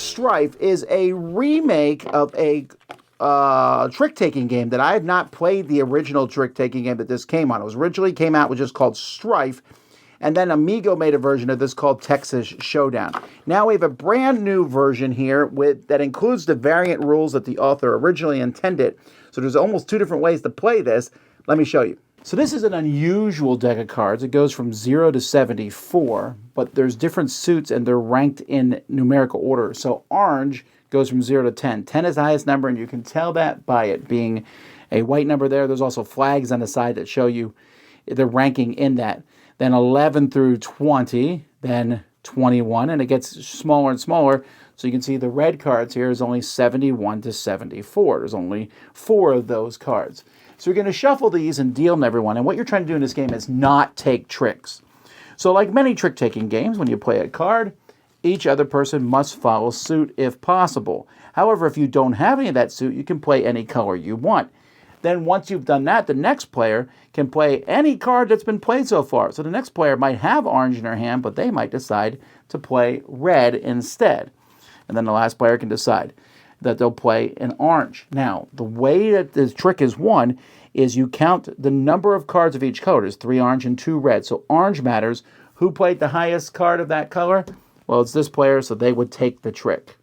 Strife is a remake of a trick-taking game that I have not played the original trick-taking game that this came on. It was originally came out, was just called Strife, and then Amigo made a version of this called Texas Showdown. Now we have a brand new version here that includes the variant rules that the author originally intended. So there's almost 2 different ways to play this. Let me show you. So this is an unusual deck of cards. It goes from 0 to 74, but there's different suits and they're ranked in numerical order. So orange goes from 0 to 10. 10 is the highest number, and you can tell that by it being a white number there. There's also flags on the side that show you the ranking in that. Then 11 through 20, then 21, and it gets smaller and smaller. So you can see the red cards here is only 71 to 74. There's only 4 of those cards. So you're going to shuffle these and deal them to everyone. And what you're trying to do in this game is not take tricks. So like many trick-taking games, when you play a card, each other person must follow suit if possible. However, if you don't have any of that suit, you can play any color you want. Then once you've done that, the next player can play any card that's been played so far. So the next player might have orange in their hand, but they might decide to play red instead. And then the last player can decide that they'll play an orange. Now, the way that this trick is won is you count the number of cards of each color. There's 3 orange and 2 red. So orange matters. Who played the highest card of that color? Well, it's this player, so they would take the trick.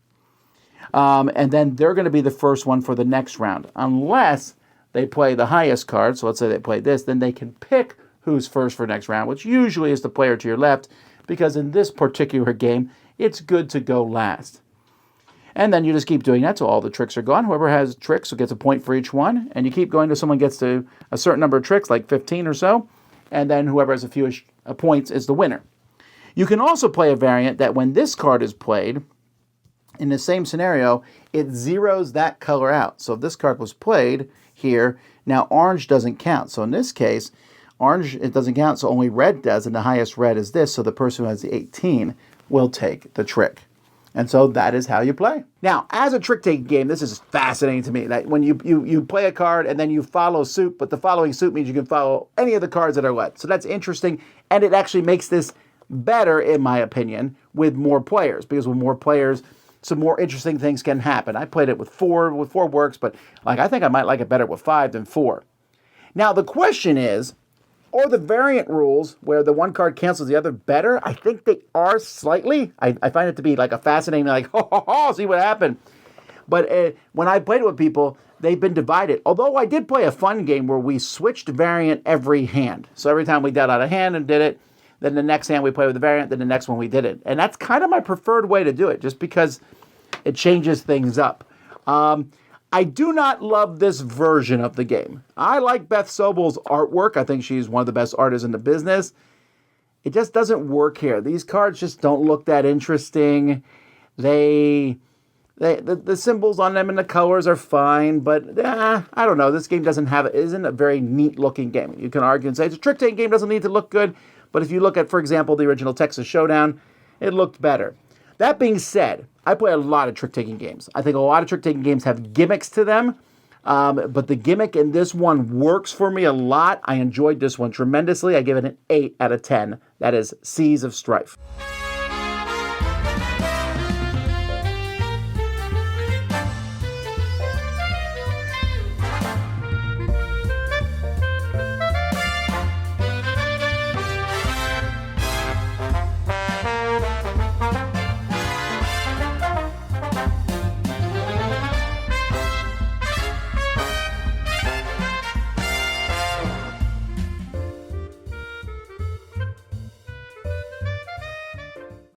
And then they're going to be the first one for the next round. Unless they play the highest card, so let's say they play this, then they can pick who's first for next round, which usually is the player to your left, because in this particular game, it's good to go last. And then you just keep doing that till all the tricks are gone. Whoever has tricks gets a point for each one. And you keep going till someone gets to a certain number of tricks, like 15 or so. And then whoever has a few points is the winner. You can also play a variant that when this card is played, in the same scenario, it zeroes that color out. So if this card was played here, now orange doesn't count. So in this case, orange, it doesn't count, so only red does. And the highest red is this. So the person who has the 18 will take the trick. And so that is how you play. Now, as a trick-taking game, this is fascinating to me. That when you play a card and then you follow suit, but the following suit means you can follow any of the cards that are left. So that's interesting, and it actually makes this better, in my opinion, with more players. Because with more players, some more interesting things can happen. I played it with 4. With 4 works, but I think I might like it better with 5 than 4. Now, the question is, are the variant rules where the one card cancels the other better? I think they are slightly. I find it to be like a fascinating, like, see what happened. But when I played it with people, they've been divided. Although I did play a fun game where we switched variant every hand. So every time we dealt out a hand and did it, then the next hand we played with the variant, then the next one we did it. And that's kind of my preferred way to do it, just because it changes things up. I do not love this version of the game. I like Beth Sobel's artwork. I think she's one of the best artists in the business. It just doesn't work here. These cards just don't look that interesting. The symbols on them and the colors are fine, but I don't know. This game isn't a very neat looking game. You can argue and say it's a trick-taking game, doesn't need to look good, but if you look at, for example, the original Texas Showdown, it looked better. That being said, I play a lot of trick-taking games. I think a lot of trick-taking games have gimmicks to them, but the gimmick in this one works for me a lot. I enjoyed this one tremendously. I give it an 8 out of 10. That is Seas of Strife.